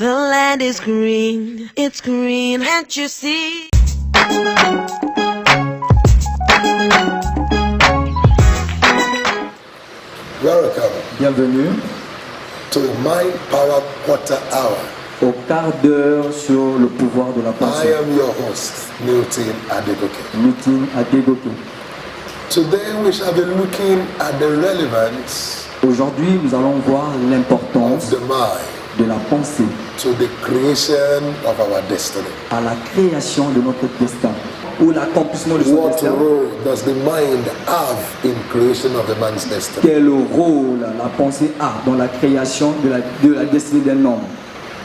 The land is green, it's green, can't you see? Welcome. Bienvenue to Mind Power Quarter Hour. au quart d'heure sur le pouvoir de la I pensée. am your host, Newton Adegoke. Meeting à Dégoké. Today we shall be looking at the relevance Aujourd'hui, nous allons voir of l'importance the mind de la pensée to the creation of our destiny. à la création de notre destin ou l'accomplissement de son What destin. role does the mind have in creation of a man's destiny? Quel rôle la pensée a dans la création de la destinée d'un homme?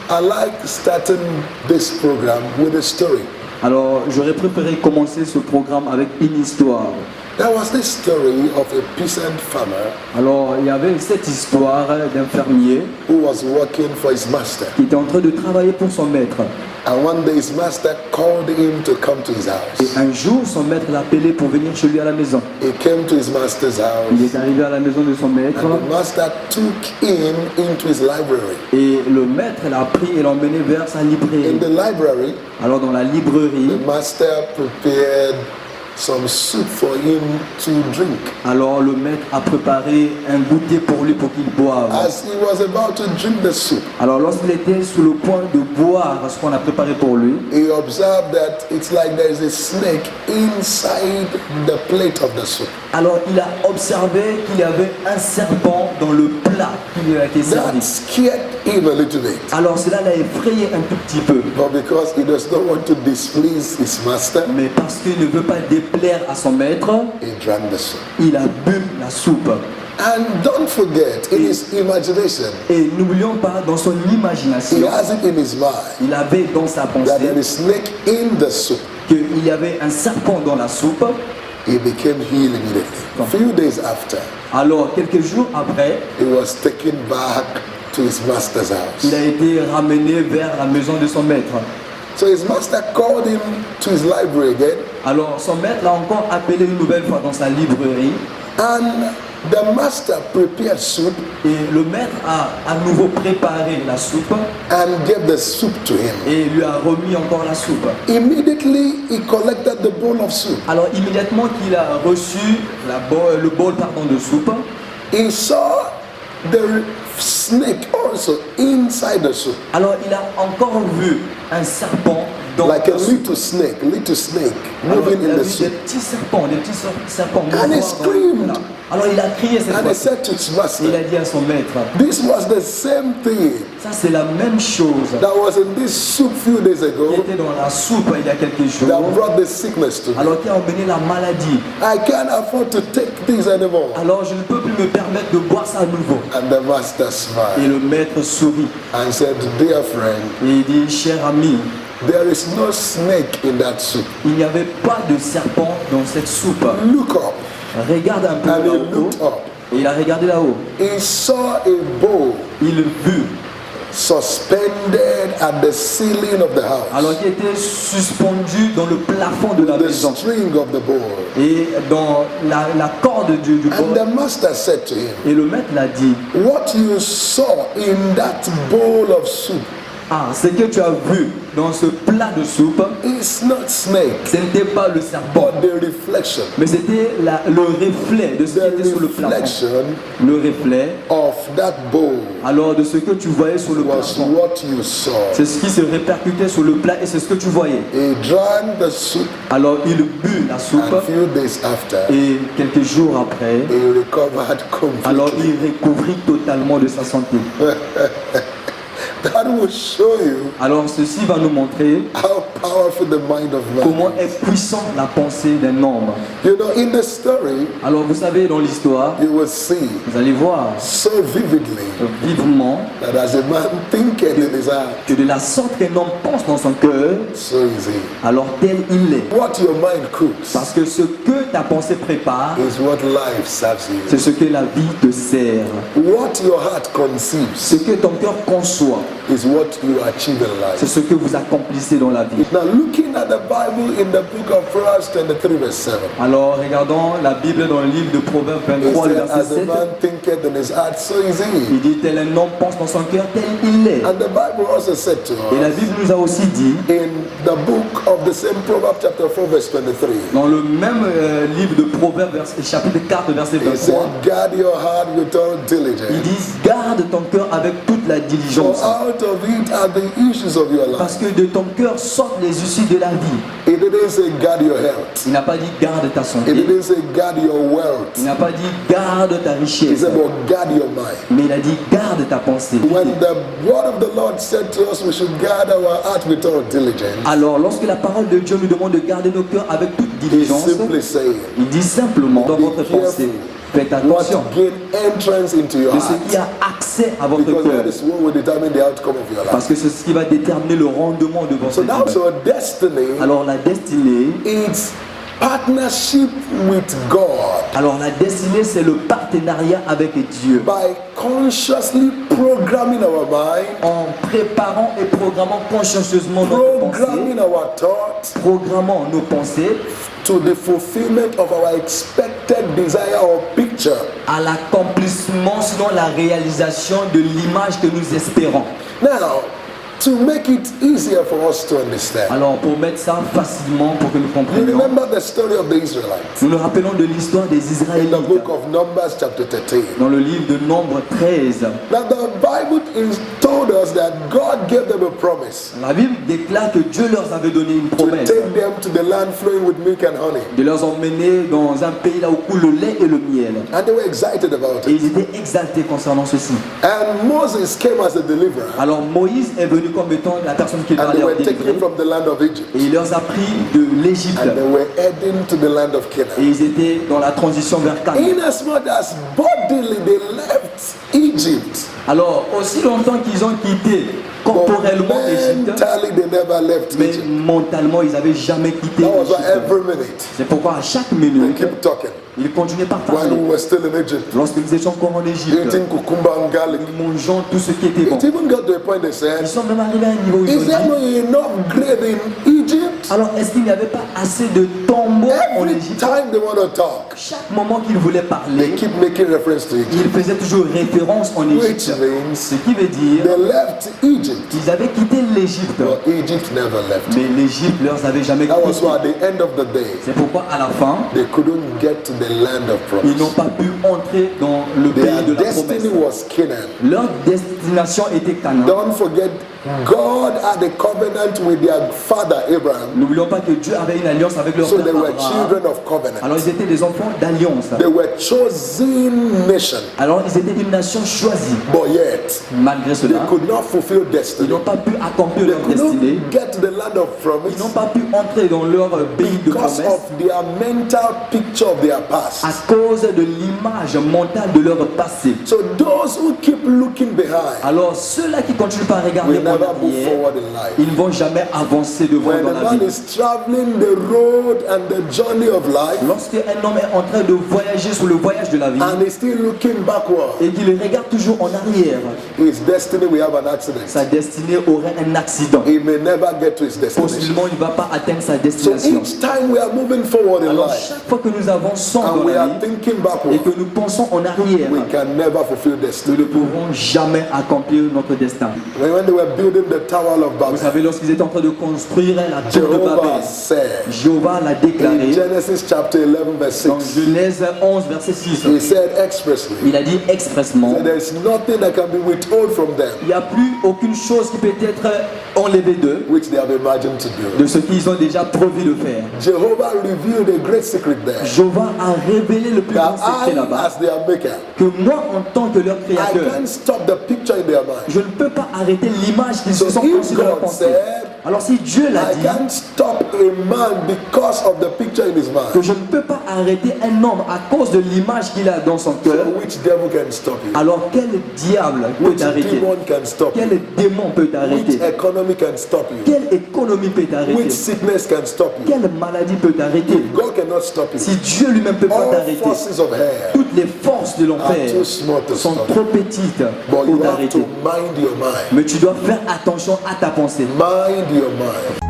I like starting this program with a story. Alors, j'aurais préféré commencer ce programme avec une histoire. There was this story of a peasant farmer Alors, il y avait cette histoire d'un fermier who was working for his master. qui était en train de travailler pour son maître. And one day his master called him to come to his house. Et un jour, son maître l'a appelé pour venir chez lui à la maison. He came to his master's Il house est arrivé à la maison de son maître and the master took him into his library. et le maître l'a pris et l'a emmené vers sa In librairie. the library, Alors, dans la the librairie, master prepared some soup for him to drink. alors le maître a préparé un goûter pour lui pour qu'il boive. As he was about to drink the soup, Alors, lorsqu'il était sur le point de boire ce qu'on a préparé pour lui, he observed that it's like there is a snake inside the plate of the soup. alors il a observé qu'il y avait un serpent dans le plat qui lui a été servi. That scared him a little bit. Alors, cela l'a effrayé un tout petit peu. But because he does not want to displease his master, Mais parce qu'il ne veut pas déplaire à son maître, he drank the soup. il a bu la soupe. And don't forget, in his imagination, Et n'oublions pas, dans son he imagination, has it in his mind il avait dans sa that there pensée is snake in the soup. qu'il y avait un serpent dans la soupe. He became healed immediately. A few days after, Alors, quelques jours après, he was taken back to his master's il house. a été ramené vers la maison de son maître. So his master called him to his library again, Alors, son maître l'a encore appelé une nouvelle fois dans sa librairie. and the master prepared soup Et le maître a à nouveau préparé la soupe and gave the soup to him. et lui a remis encore la soupe. Immediately, he collected the bowl of soup. Alors, immédiatement qu'il a reçu le bol de soupe, He saw the snake also inside the soup, alors il a encore vu un serpent dans like a la soupe. little snake Alors, moving il in a the vu soup. des petits serpents And he mouvant dans le screamed. plat. Alors il a crié cette And he fois. said to his Il a master, dit à son maître, this was the same thing ça c'est la même chose that was in this soup few days qui ago était dans la soupe il y a quelques that jours, brought the sickness to me. alors qui a emmené la maladie. I can't afford to take this anymore. Alors je ne peux plus me permettre de boire ça à nouveau. And the master Et smiled le maître sourit and said, dear friend, et il dit, cher ami, there is no snake in that soup. il n'y avait pas de serpent dans cette soupe. Look up. Regarde un peu And he là-haut. looked up. Et il a regardé là-haut. He saw a bowl Il vit, suspended at the ceiling of the house. alors qu'il était suspendu dans le plafond de la The maison. string of the bowl. Et dans la corde du And bol. the master said to him, Et le maître l'a dit, what you saw in that bowl of soup ah, ce que tu as vu dans ce plat de soupe, is not snake, ce n'était pas le serpent, but the reflection. mais c'était le reflet de ce qui The était sur le plafond. reflection Le reflet, of that bowl alors de ce que tu voyais sur le was plafond. what you saw. C'est ce qui se répercutait sur le plat et c'est ce que tu voyais. He drank the soup, Alors il but la soupe and few days after, et quelques jours après, he recovered alors completely. il recouvrit totalement de sa santé. That will show you Alors ceci va nous montrer how powerful the mind of comment man is. est puissante la pensée d'un homme. You know, in the story, Alors vous savez, dans l'histoire, you will see vous allez voir so vividly vivement that as a man thinketh in his heart, que de la sorte qu'un homme pense dans son cœur, so is he. alors tel il est. What your mind cooks Parce que ce que ta pensée prépare, is what life serves you. c'est ce que la vie te sert. What your heart Ce conceives que ton cœur conçoit, is what you achieve in c'est life. ce que vous accomplissez dans la vie. Now, looking at the Bible in the book of Proverbs 23, verse 7, Alors regardons la Bible dans le livre de Proverbes it 23, le said, verset as a 7. man thinketh in his heart, so is he. Il dit, tel un homme pense dans son cœur, tel il est. And the Bible Bible also said to Et la us Bible nous a aussi dit, in the book of the same Proverbs chapter 4 verse 23. dans le même livre de Proverbes, chapitre 4, verset It 23, said, guard your heart with all ils diligence. disent, garde ton cœur avec toute la For diligence. out of it are the issues of your Parce life. que de ton cœur sortent les issues de la vie. It didn't say guard your health. Il n'a pas dit garde ta It santé. didn't say guard your Il wealth. n'a pas dit garde ta He richesse. said, but guard your mind. Mais il a dit garde ta pensée. When the word of the Lord said to us we should guard our heart with all diligence, Alors, lorsque la parole de Dieu nous demande de garder nos cœurs avec toute he's diligence, simply saying, il dit simplement dans votre pensée, faites attention what gain entrance into your de ce qui heart. a accès à votre Because cœur. that is what will determine the outcome of your life. Parce que c'est ce qui va déterminer le rendement de votre So that's vie. your destiny. Alors, la destinée, It's partnership with God alors la destinée, c'est le partenariat avec Dieu. by consciously programming our mind, En préparant et programmant consciencieusement notre pensée, programming our thoughts programmant nos pensées to the fulfillment of our expected desire or picture. à l'accomplissement, sinon la réalisation de l'image que nous espérons. Now, to make it easier for us to understand, Alors, pour mettre ça facilement, pour que nous you comprenions, remember the story of the Israelites nous nous rappelons de l'histoire des in the Israélites book of Numbers, chapter 13. dans le livre de Nombre 13. Now, the Bible told us that God gave them a promise La Bible déclare que Dieu leur avait donné une to promesse take them to the land flowing with milk and honey. de les emmener dans un pays là où coule le lait et le miel. And they were excited about Et it. ils étaient exaltés concernant ceci. And Moses came as a deliverer, Alors Moïse est venu comme étant la personne qui and va they les were taken délivrer. from the land of Egypt, Et il leur a pris de l'Égypte. and they were heading to the land of Et Canaan. ils étaient dans la transition vers Canaan. Inasmuch as bodily they left Egypt, Alors, aussi longtemps qu'ils ont quitté but corporellement l'Égypte, mentally they never left mais Egypt. mentalement, ils n'avaient jamais quitté That was why l'Égypte. every minute C'est pourquoi à chaque they minute, keep talking. ils continuaient par When parler. we were still in Egypt, Lorsque nous étions encore en Égypte, eating cucumber and garlic, nous mangeons tout ce qui était bon. it even got to a point they Ils said, sont même arrivés à un niveau où ils is ont there dit, no enough grave in Egypt? alors est-ce qu'il n'y avait pas assez de tombeaux en Every Égypte? time they want to talk, Chaque moment qu'ils voulaient they parler, keep making reference to Egypt, ils faisaient toujours référence en which Égypte. means Ce qui veut dire they left Egypt, qu'ils avaient quitté l'Égypte, but Egypt never left. mais l'Égypte leur avait jamais That was quitté. why at the end of the day, C'est pourquoi à la fin, they couldn't get to the land of ils n'ont promise. pas pu entrer dans le pays de Their la destiny promesse. was Canaan. Leur destination était Canaan. Don't forget, God had a covenant with their father Abraham, N'oublions pas que Dieu avait une alliance avec leur so père they were Abraham. children of covenant. Alors ils étaient des enfants d'alliance. They were chosen nation, Alors ils étaient une nation choisie. but yet Malgré they cela, could not fulfill ils destiny. n'ont pas pu accomplir They leur destinée. couldn't get to the land of Ils promise n'ont pas pu entrer dans leur pays de because promesse of their mental picture of their past. à cause de l'image mentale de leur passé. So those who keep looking behind Alors ceux-là qui continuent pas à regarder will en never move arrière, forward in life. ils ne vont jamais avancer devant When dans a la man vie. is traveling the road and the journey of life Lorsqu'un homme est en train de voyager sur le voyage de la vie and is still looking backward, et qu'il regarde toujours en arrière, his destiny will have an accident. sa destinée aurait un accident. He may never get to his destination. Possiblement, il ne va pas atteindre sa So destination. each time we are moving forward in Alors, life chaque fois que nous avançons and dans we la are vie thinking et backward, que nous pensons en arrière, we can never fulfill nous ne destiny. pourrons jamais accomplir notre destin. When they were building the Tower of Vous Babel, savez, lorsqu'ils étaient en train de construire la tour de Jehovah Babel, said Jéhovah l'a in déclaré Genesis chapter 11 verse dans 6, Genèse 11, verset 6. he said expressly Il a dit expressement, that there is nothing that can be withheld from them il n'y a plus aucune chose qui peut être enlevée d'eux, which they have imagined to do. de ce qu'ils ont déjà prévu de faire. Jehovah revealed a great secret there, Jéhovah a révélé le plus grand that secret I, là-bas, as their maker, que moi, en tant que leur I créateur, can't stop the picture in their mind. je ne peux pas arrêter l'image qu'ils So se sont if conçus dans leur God pensée. said, Alors si Dieu l'a I dit, can't stop a man because of the picture in his que mind, je ne peux pas arrêter un homme à cause de l'image qu'il a dans son cœur, so which devil can stop you? alors quel diable peut Which t'arrêter? demon can stop Quel you? démon peut Which t'arrêter? economy can stop you? Quelle économie peut Which t'arrêter? sickness can stop you? Quelle maladie peut t'arrêter? God cannot stop you. Si Dieu lui-même ne peut pas All t'arrêter, forces of hell toutes les forces de are l'enfer too small to sont stop you. trop petites But pour you have to t'arrêter. mind your mind. Mais tu dois faire attention à ta pensée. Mind your mind.